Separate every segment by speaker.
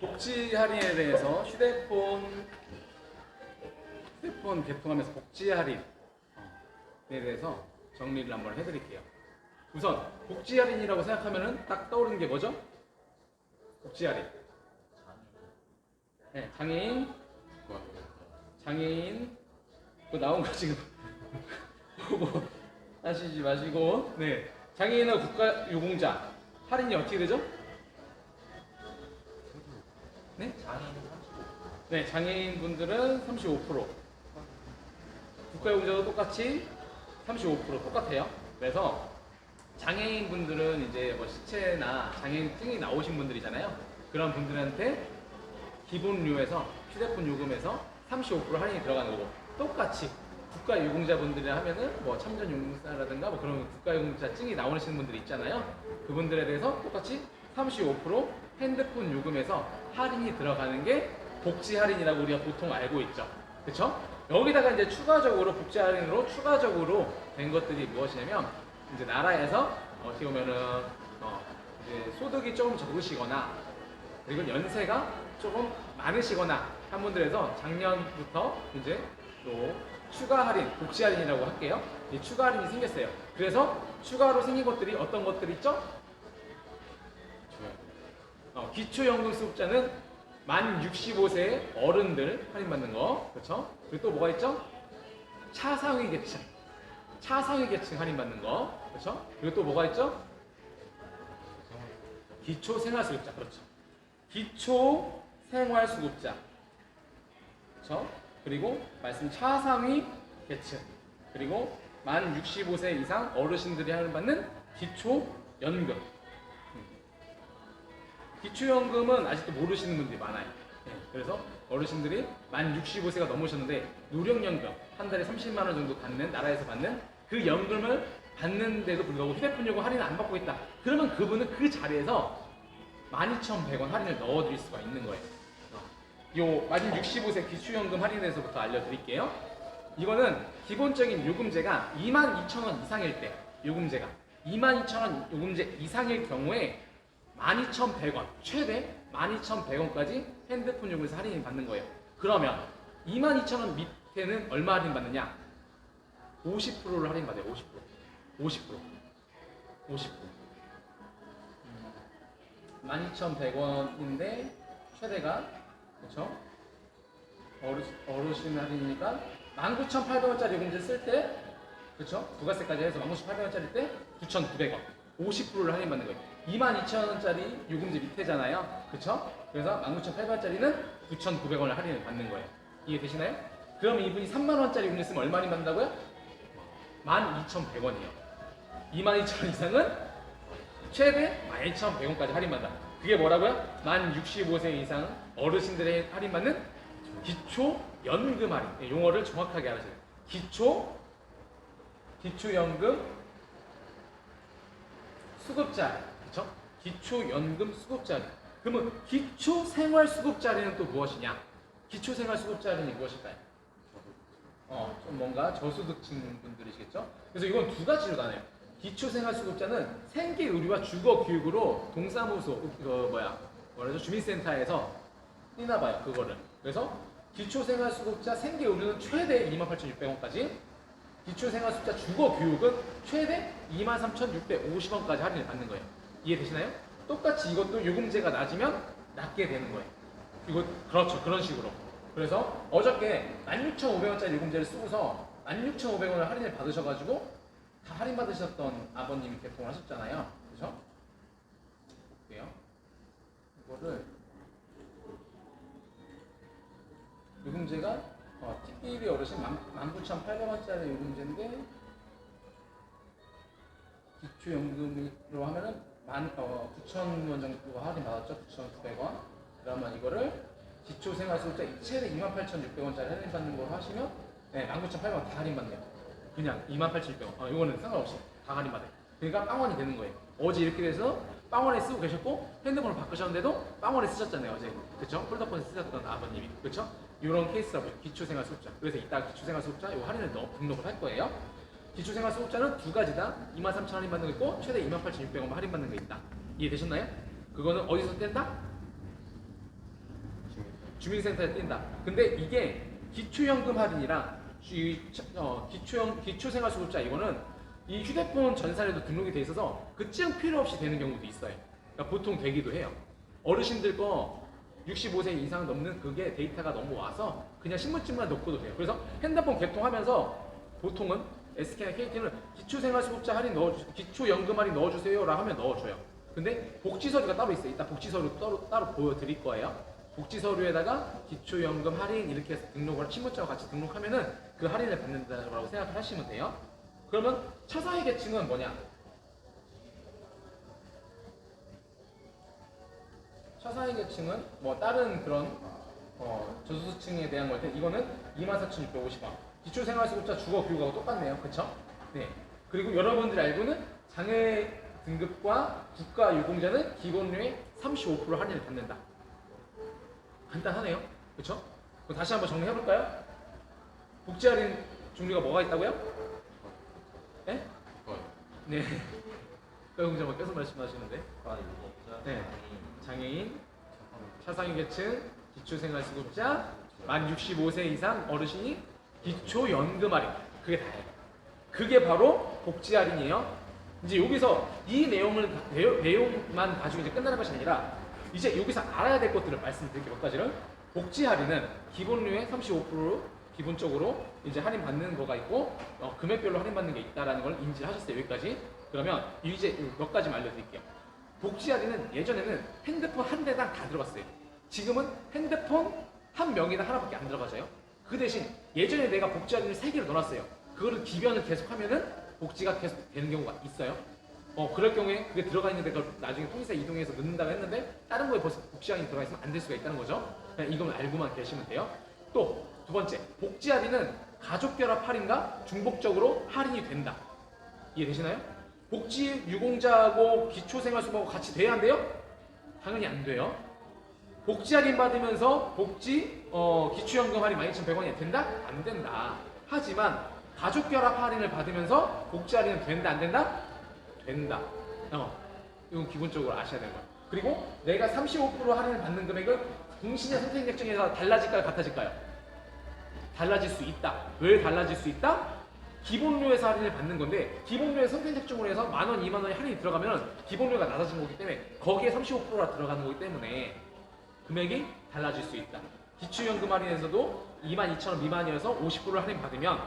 Speaker 1: 복지 할인에 대해서 휴대폰 개통하면서 복지 할인에 대해서 정리를 한번 해드릴게요. 우선 복지 할인이라고 생각하면은 딱 떠오르는 게 뭐죠? 복지 할인. 네, 장애인 그거 나온 거 지금 보고 하시지 마시고, 네, 장애인과 국가유공자 할인이 어떻게 되죠? 네? 네, 장애인 분들은 35%, 국가유공자도 똑같이 35% 똑같아요. 그래서 장애인 분들은 이제 뭐 시체나 장애인증이 나오신 분들이잖아요. 그런 분들한테 기본료에서 휴대폰 요금에서 35% 할인이 들어가는 거고, 똑같이 국가유공자분들이 하면은 뭐 참전용사라든가 뭐 그런 국가유공자증이 나오시는 분들이 있잖아요. 그분들에 대해서 똑같이 35% 핸드폰 요금에서 할인이 들어가는 게 복지 할인이라고 우리가 보통 알고 있죠. 그쵸? 여기다가 이제 추가적으로 복지 할인으로 추가적으로 된 것들이 무엇이냐면, 이제 나라에서 어떻게 보면은 이제 소득이 조금 적으시거나 그리고 연세가 조금 많으시거나 한 분들에서 작년부터 이제 또 추가 할인, 복지 할인이라고 할게요. 이 추가 할인이 생겼어요. 그래서 추가로 생긴 것들이 어떤 것들이 있죠? 기초연금 수급자는 만 65세 어른들 할인받는 거, 그렇죠? 그리고 또 뭐가 있죠? 차상위 계층 할인받는 거, 그렇죠? 그리고 또 뭐가 있죠? 기초생활수급자, 그렇죠? 기초생활수급자, 그렇죠? 그리고 말씀 차상위 계층, 그리고 만 65세 이상 어르신들이 할인받는 기초연금. 기초연금은 아직도 모르시는 분들이 많아요. 그래서 어르신들이 만 65세가 넘으셨는데 노령연금 한 달에 30만 원 정도 받는, 나라에서 받는 그 연금을 받는데도 불구하고 휴대폰 요금 할인을 안 받고 있다. 그러면 그분은 그 자리에서 12,100원 할인을 넣어드릴 수가 있는 거예요. 요 만 65세 기초연금 할인에서부터 알려드릴게요. 이거는 기본적인 요금제가 22,000원 이상일 때, 요금제가 22,000원 요금제 이상일 경우에 12,100원, 최대 12,100원까지 핸드폰 요금에서 할인이 받는 거예요. 그러면 22,000원 밑에는 얼마 할인 받느냐? 50%를 할인 받아요. 50%. 12,100원인데 최대가, 그렇죠? 어르신 할인이니까 19,800원짜리 요금제 쓸 때, 그렇죠? 부가세까지 해서 19,800원짜리 때 9,900원. 50%를 할인 받는 거예요. 22,000원짜리 요금제 밑에잖아요. 그쵸? 그래서 19,800원짜리는 9,900원을 할인을 받는 거예요. 이해되시나요? 그럼 이분이 3만원짜리 요금제 쓰면 얼마 할인 받는다고요? 12,100원이요. 22,000원 이상은 최대 12,100원까지 할인받는다. 그게 뭐라고요? 만 65세 이상 어르신들의 할인받는 기초연금 할인. 용어를 정확하게 알아셔야 돼요. 기초연금 수급자, 그렇죠? 기초연금 수급자. 그러면 기초생활수급자리는 또 무엇이냐? 기초생활수급자리는 무엇일까요? 좀 뭔가 저소득층 분들이시겠죠? 그래서 이건 두 가지로 나눠요. 기초생활수급자는 생계의료와 주거교육으로 동사무소, 뭐라죠? 주민센터에서 뛰나봐요, 그거를. 그래서 기초생활수급자 생계의료는 최대 28,600원까지, 기초생활수급자 주거교육은 최대 23,650원까지 할인을 받는 거예요. 이해되시나요? 똑같이 이것도 요금제가 낮으면 낮게 되는 거예요. 이거 그렇죠. 그런 식으로. 그래서 어저께 16,500원짜리 요금제를 쓰고서 16,500원을 할인을 받으셔가지고 다 할인 받으셨던 아버님이 개통을 하셨잖아요. 그죠? 볼게요. 이거를 요금제가 TPB 어르신 19,800원짜리 요금제인데 기초연금으로 하면은 9,000원 정도 할인 받았죠. 9,900원. 그러면 이거를 기초생활수급자 최대 28,600원짜리 할인 받는 걸로 하시면 19,800원 다 할인 받네요. 그냥 28,600원. 이거는 상관없이 다 할인 받아요. 그러니까 빵원이 되는 거예요. 어제 이렇게 돼서 빵원에 쓰고 계셨고 핸드폰을 바꾸셨는데도 빵원에 쓰셨잖아요. 어제. 그쵸? 폴더폰에 쓰셨던 아버님이. 그쵸? 이런 케이스라고요. 기초생활수급자. 그래서 이따 기초생활수급자 이 할인을 등록을 할 거예요. 기초생활수급자는 두 가지다. 23,000원 할인 받는 거 있고 최대 28,600원 할인 받는 거 있다. 이해되셨나요? 그거는 어디서 뗀다? 주민센터에 뛴다. 근데 이게 기초연금 할인이랑 기초생활수급자 이거는 이 휴대폰 전산에도 등록이 돼 있어서 그 증 필요 없이 되는 경우도 있어요. 그러니까 보통 되기도 해요. 어르신들 거 65세 이상 넘는 그게 데이터가 너무 와서 그냥 신분증만 넣고도 돼요. 그래서 핸드폰 개통하면서 보통은 SK나 KT는 기초생활수급자 할인 기초연금 할인 넣어주세요라고 하면 넣어줘요. 근데 복지서류가 따로 있어요. 이따 복지서류 따로 보여드릴 거예요. 복지서류에다가 기초연금 할인 이렇게 해서 등록을 신분증과 같이 등록하면은 그 할인을 받는다고 생각하시면 돼요. 그러면 차상위 계층은 뭐냐? 차상위 계층은 뭐 다른 그런 저소득층에 대한 걸 때 이거는 24,650원. 기초생활수급자 주거교육하고 똑같네요. 그쵸? 네. 그리고 여러분들이 알고는 장애 등급과 국가유공자는 기본료의 35% 할인을 받는다. 간단하네요. 그쵸? 그럼 다시 한번 정리해볼까요? 복지 할인 종류가 뭐가 있다고요? 네? 네. 국가유공자만 계속 말씀하시는데. 네. 장애인, 차상위 계층, 기초생활수급자, 만 65세 이상 어르신이 기초연금 할인. 그게 다예요. 그게 바로 복지 할인이에요. 이제 여기서 이 내용만 가지고 이제 끝나는 것이 아니라 이제 여기서 알아야 될 것들을 말씀드릴게요. 몇 가지를. 복지 할인은 기본료의 35% 기본적으로 이제 할인 받는 거가 있고 금액별로 할인 받는 게 있다라는 걸 인지하셨어요. 여기까지. 그러면 이제 몇 가지 알려드릴게요. 복지 할인은 예전에는 핸드폰 한 대당 다 들어갔어요. 지금은 핸드폰 한 명이당 하나밖에 안 들어가져요. 그 대신 예전에 내가 복지 할인을 3개를 넣어놨어요. 그거를 기변을 계속하면은 복지가 계속 되는 경우가 있어요. 그럴 경우에 그게 들어가 있는데 그걸 나중에 통지사 이동해서 넣는다고 했는데 다른 거에 벌써 복지 할인이 들어가 있으면 안 될 수가 있다는 거죠. 그냥 이건 알고만 계시면 돼요. 또 두 번째, 복지 할인은 가족 결합 할인과 중복적으로 할인이 된다. 이해되시나요? 복지 유공자하고 기초생활수급하고 같이 돼야 한대요? 당연히 안 돼요. 복지 할인 받으면서 기초연금 할인 12,100원이 된다? 안 된다. 하지만 가족 결합 할인을 받으면서 복지 할인은 된다? 안 된다? 된다. 이건 기본적으로 아셔야 되는 거예요. 그리고 내가 35% 할인을 받는 금액은 공신의 선택액정에서 달라질까요? 같아질까요? 달라질 수 있다. 왜 달라질 수 있다? 기본료에서 할인을 받는 건데 기본료에 선택액정으로 해서 만원, 2만원이 할인이 들어가면 기본료가 낮아진 거기 때문에 거기에 35%가 들어가는 거기 때문에 금액이 달라질 수 있다. 기초연금 할인에서도 22,000원 미만이어서 50% 할인 받으면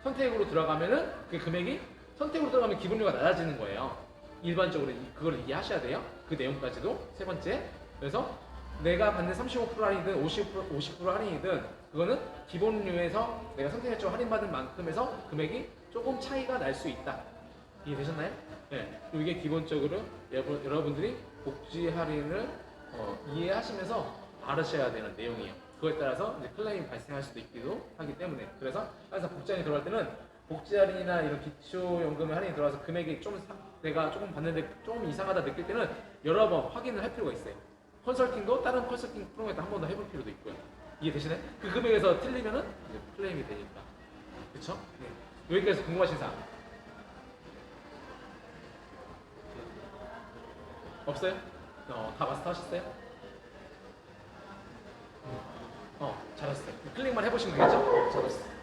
Speaker 1: 선택으로 들어가면은 그 금액이 선택으로 들어가면 기본료가 낮아지는 거예요. 일반적으로 그걸 이해하셔야 돼요. 그 내용까지도. 세 번째, 그래서 내가 받는 35% 할인이든 50% 할인이든 그거는 기본료에서 내가 선택했죠 할인받은 만큼에서 금액이 조금 차이가 날 수 있다. 이해되셨나요? 네, 이게 기본적으로 여러분들이 복지 할인을 이해하시면서 알으셔야 되는 내용이에요. 그거에 따라서 이제 클레임이 발생할 수도 있기도 하기 때문에 그래서 항상 복지 할인이 들어갈 때는 복지 할인이나 이런 기초연금 할인이 들어와서 금액이 좀 내가 조금 받는데 조금 이상하다 느낄 때는 여러 번 확인을 할 필요가 있어요. 컨설팅도 다른 컨설팅 프로그램에다 한 번 더 해볼 필요도 있고요. 이해되시나요? 그 금액에서 틀리면은 이제 클레임이 되니까. 그쵸? 네. 여기까지 궁금하신 사항 없어요? 다 마스터 하셨어요? 잘하셨어요. 클릭만 해보시면 되겠죠? 잘하셨어요.